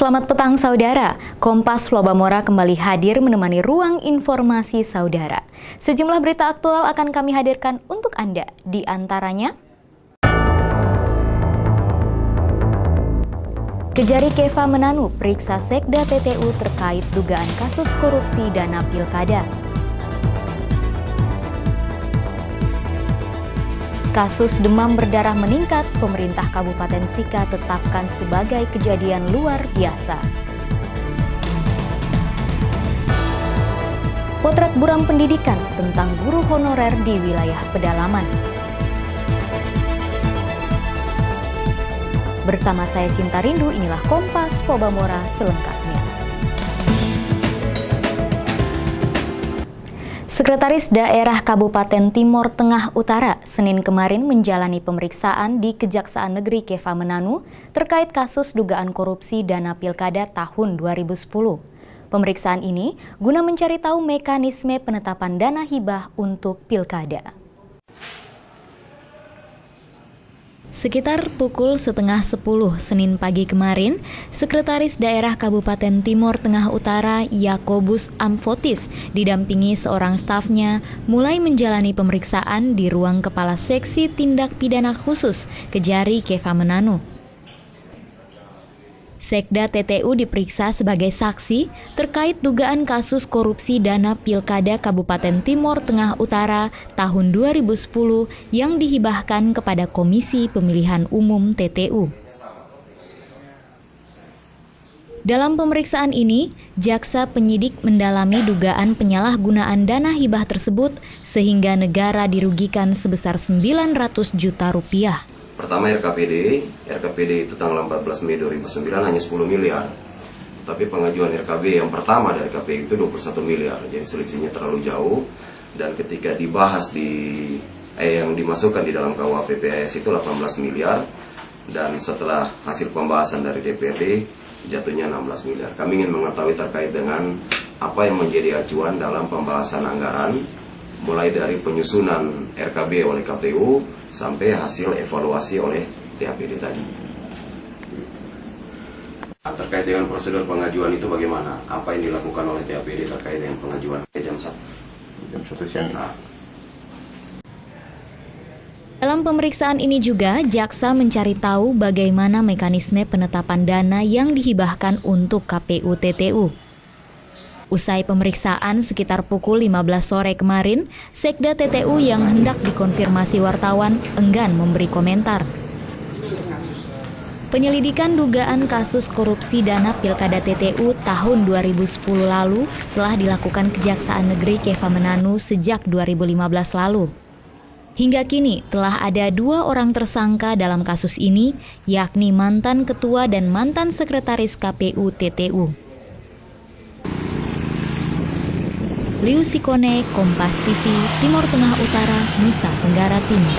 Selamat petang saudara, Kompas Lobamora kembali hadir menemani ruang informasi saudara. Sejumlah berita aktual akan kami hadirkan untuk Anda, di antaranya Kejari Keva Menanu periksa Sekda TTU terkait dugaan kasus korupsi dana pilkada. Kasus demam berdarah meningkat, pemerintah Kabupaten Sika tetapkan sebagai kejadian luar biasa. Potret buram pendidikan tentang guru honorer di wilayah pedalaman. Bersama saya Sinta Rindu, inilah Kompas Lobamora selengkapnya. Sekretaris Daerah Kabupaten Timor Tengah Utara Senin kemarin menjalani pemeriksaan di Kejaksaan Negeri Keva Menanu terkait kasus dugaan korupsi dana pilkada tahun 2010. Pemeriksaan ini guna mencari tahu mekanisme penetapan dana hibah untuk pilkada. Sekitar pukul 9:30 Senin pagi kemarin, Sekretaris Daerah Kabupaten Timor Tengah Utara Yakobus Amfotis didampingi seorang stafnya mulai menjalani pemeriksaan di ruang Kepala Seksi Tindak Pidana Khusus Kejari Keva Menanu. Sekda TTU diperiksa sebagai saksi terkait dugaan kasus korupsi dana pilkada Kabupaten Timor Tengah Utara tahun 2010 yang dihibahkan kepada Komisi Pemilihan Umum TTU. Dalam pemeriksaan ini, jaksa penyidik mendalami dugaan penyalahgunaan dana hibah tersebut sehingga negara dirugikan sebesar 900 juta rupiah. Pertama RKPD itu tanggal 14 Mei 2009 hanya 10 miliar. Tapi pengajuan RKB yang pertama dari KPI itu 21 miliar. Jadi selisihnya terlalu jauh. Dan ketika dibahas yang dimasukkan di dalam KUA PPAS itu 18 miliar. Dan setelah hasil pembahasan dari DPRD jatuhnya 16 miliar. Kami ingin mengetahui terkait dengan apa yang menjadi acuan dalam pembahasan anggaran, mulai dari penyusunan RKB oleh KPU sampai hasil evaluasi oleh DAPD tadi. Terkait dengan prosedur pengajuan itu bagaimana? Apa yang dilakukan oleh DAPD terkait dengan pengajuan jam 1 siang? Dalam pemeriksaan ini juga, jaksa mencari tahu bagaimana mekanisme penetapan dana yang dihibahkan untuk KPU TTU. Usai pemeriksaan sekitar pukul 15 sore kemarin, Sekda TTU yang hendak dikonfirmasi wartawan enggan memberi komentar. Penyelidikan dugaan kasus korupsi dana pilkada TTU tahun 2010 lalu telah dilakukan Kejaksaan Negeri Keva Menanu sejak 2015 lalu. Hingga kini telah ada 2 orang tersangka dalam kasus ini, yakni mantan ketua dan mantan sekretaris KPU TTU. Liu Sikone, Kompas TV, Timor Tengah Utara, Nusa Tenggara Timur.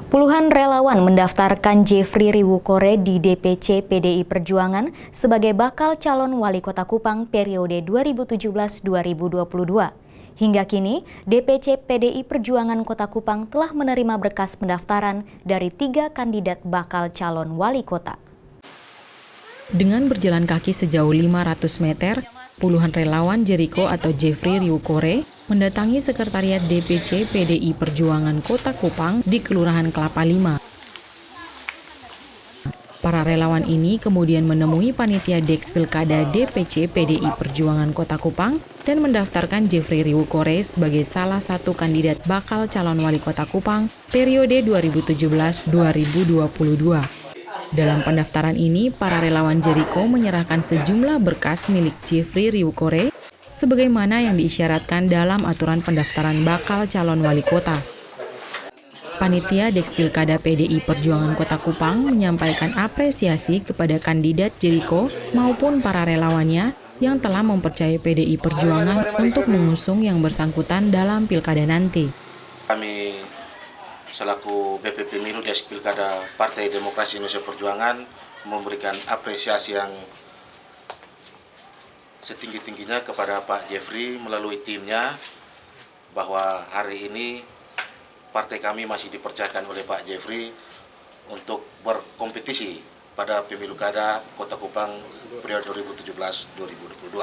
Puluhan relawan mendaftarkan Jeffrey Riwukore di DPC PDI Perjuangan sebagai bakal calon wali kota Kupang periode 2017-2022. Hingga kini, DPC PDI Perjuangan Kota Kupang telah menerima berkas pendaftaran dari 3 kandidat bakal calon wali kota. Dengan berjalan kaki sejauh 500 meter, puluhan relawan Jericho atau Jeffrey Riwukore mendatangi sekretariat DPC PDI Perjuangan Kota Kupang di Kelurahan Kelapa Lima. Para relawan ini kemudian menemui panitia Deks Pilkada DPC PDI Perjuangan Kota Kupang dan mendaftarkan Jeffrey Riwukore sebagai salah satu kandidat bakal calon wali kota Kupang periode 2017-2022. Dalam pendaftaran ini, para relawan Jericho menyerahkan sejumlah berkas milik Jeffrey Riwukore sebagaimana yang diisyaratkan dalam aturan pendaftaran bakal calon wali kota. Panitia Deks Pilkada PDI Perjuangan Kota Kupang menyampaikan apresiasi kepada kandidat Jericho maupun para relawannya yang telah mempercayai PDI Perjuangan untuk mengusung yang bersangkutan dalam pilkada nanti. Kami selaku BP Pemilu Deks Pilkada Partai Demokrasi Indonesia Perjuangan memberikan apresiasi yang setinggi-tingginya kepada Pak Jeffrey melalui timnya bahwa hari ini partai kami masih dipercayakan oleh Pak Jeffrey untuk berkompetisi pada pemilu kada Kota Kupang periode 2017-2022.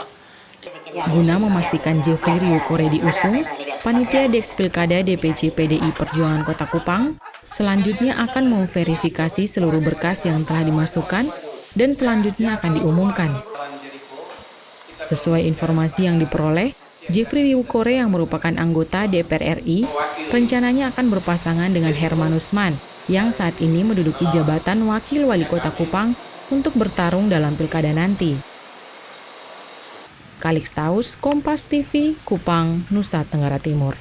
Guna memastikan Jeffrey Riwukore diusung, Panitia Deks Pilkada DPC PDI Perjuangan Kota Kupang selanjutnya akan memverifikasi seluruh berkas yang telah dimasukkan dan selanjutnya akan diumumkan. Sesuai informasi yang diperoleh, Jeffrey Riwukore yang merupakan anggota DPR RI rencananya akan berpasangan dengan Herman Usman yang saat ini menduduki jabatan Wakil Wali Kota Kupang untuk bertarung dalam pilkada nanti. Kalix Taus, Kompas TV, Kupang, Nusa Tenggara Timur.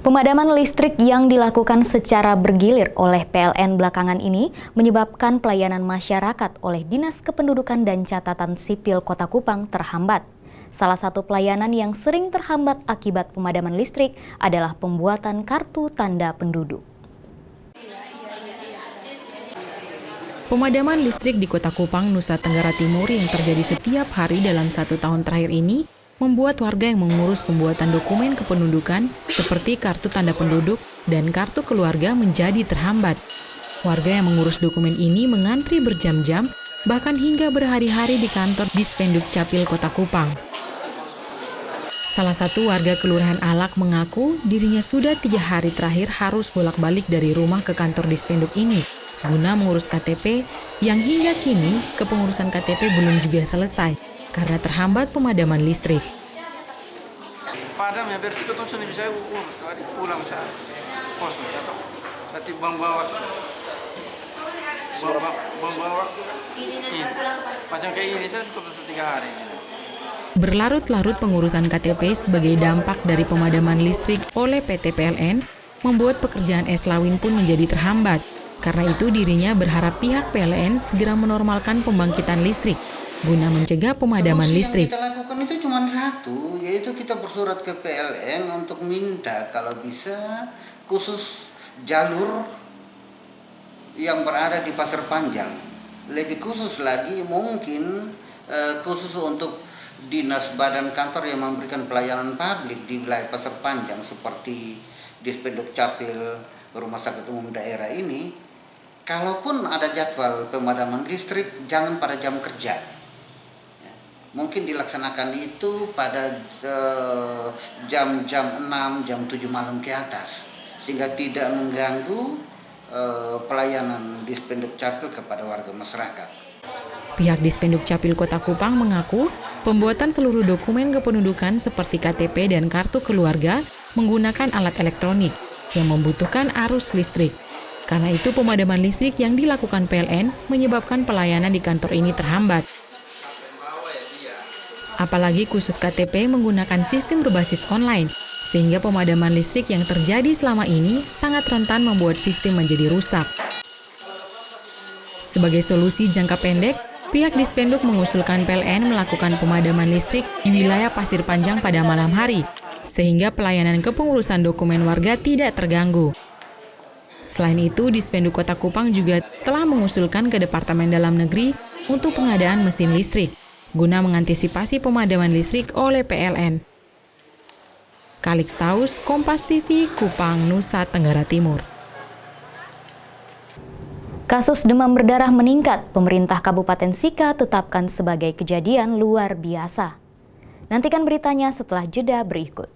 Pemadaman listrik yang dilakukan secara bergilir oleh PLN belakangan ini menyebabkan pelayanan masyarakat oleh Dinas Kependudukan dan Catatan Sipil Kota Kupang terhambat. Salah satu pelayanan yang sering terhambat akibat pemadaman listrik adalah pembuatan kartu tanda penduduk. Pemadaman listrik di Kota Kupang, Nusa Tenggara Timur yang terjadi setiap hari dalam 1 tahun terakhir ini membuat warga yang mengurus pembuatan dokumen kependudukan seperti kartu tanda penduduk dan kartu keluarga menjadi terhambat. Warga yang mengurus dokumen ini mengantri berjam-jam, bahkan hingga berhari-hari di kantor Dispenduk Capil Kota Kupang. Salah satu warga Kelurahan Alak mengaku dirinya sudah 3 hari terakhir harus bolak-balik dari rumah ke kantor Dispenduk ini guna mengurus KTP yang hingga kini kepengurusan KTP belum juga selesai karena terhambat pemadaman listrik. Padam ya berarti kita sudah bisa urus tadi pulang saya kosong atau nanti bawa ini macam kayak ini saya cukup 3 hari. Berlarut-larut pengurusan KTP sebagai dampak dari pemadaman listrik oleh PT PLN membuat pekerjaan Eslawin pun menjadi terhambat. Karena itu dirinya berharap pihak PLN segera menormalkan pembangkitan listrik guna mencegah pemadaman listrik. Yang kita lakukan itu cuma satu, yaitu kita bersurat ke PLN untuk minta kalau bisa khusus jalur yang berada di Pasir Panjang. Lebih khusus lagi mungkin khusus untuk dinas badan kantor yang memberikan pelayanan publik di wilayah Pasir Panjang seperti Dispenduk Capil Rumah Sakit Umum Daerah ini. Kalaupun ada jadwal pemadaman listrik, jangan pada jam kerja. Mungkin dilaksanakan itu pada jam-jam 6, jam 7 malam ke atas. Sehingga tidak mengganggu pelayanan Dispenduk Capil kepada warga masyarakat. Pihak Dispenduk Capil Kota Kupang mengaku pembuatan seluruh dokumen kependudukan seperti KTP dan kartu keluarga menggunakan alat elektronik yang membutuhkan arus listrik. Karena itu pemadaman listrik yang dilakukan PLN menyebabkan pelayanan di kantor ini terhambat. Apalagi khusus KTP menggunakan sistem berbasis online, sehingga pemadaman listrik yang terjadi selama ini sangat rentan membuat sistem menjadi rusak. Sebagai solusi jangka pendek, pihak Dispenduk mengusulkan PLN melakukan pemadaman listrik di wilayah Pasir Panjang pada malam hari, sehingga pelayanan kepengurusan dokumen warga tidak terganggu. Selain itu, Dispenduk Kota Kupang juga telah mengusulkan ke Departemen Dalam Negeri untuk pengadaan mesin listrik, guna mengantisipasi pemadaman listrik oleh PLN. Kalix Taus, Kompas TV, Kupang, Nusa Tenggara Timur. Kasus demam berdarah meningkat, pemerintah Kabupaten Sika tetapkan sebagai kejadian luar biasa. Nantikan beritanya setelah jeda berikut.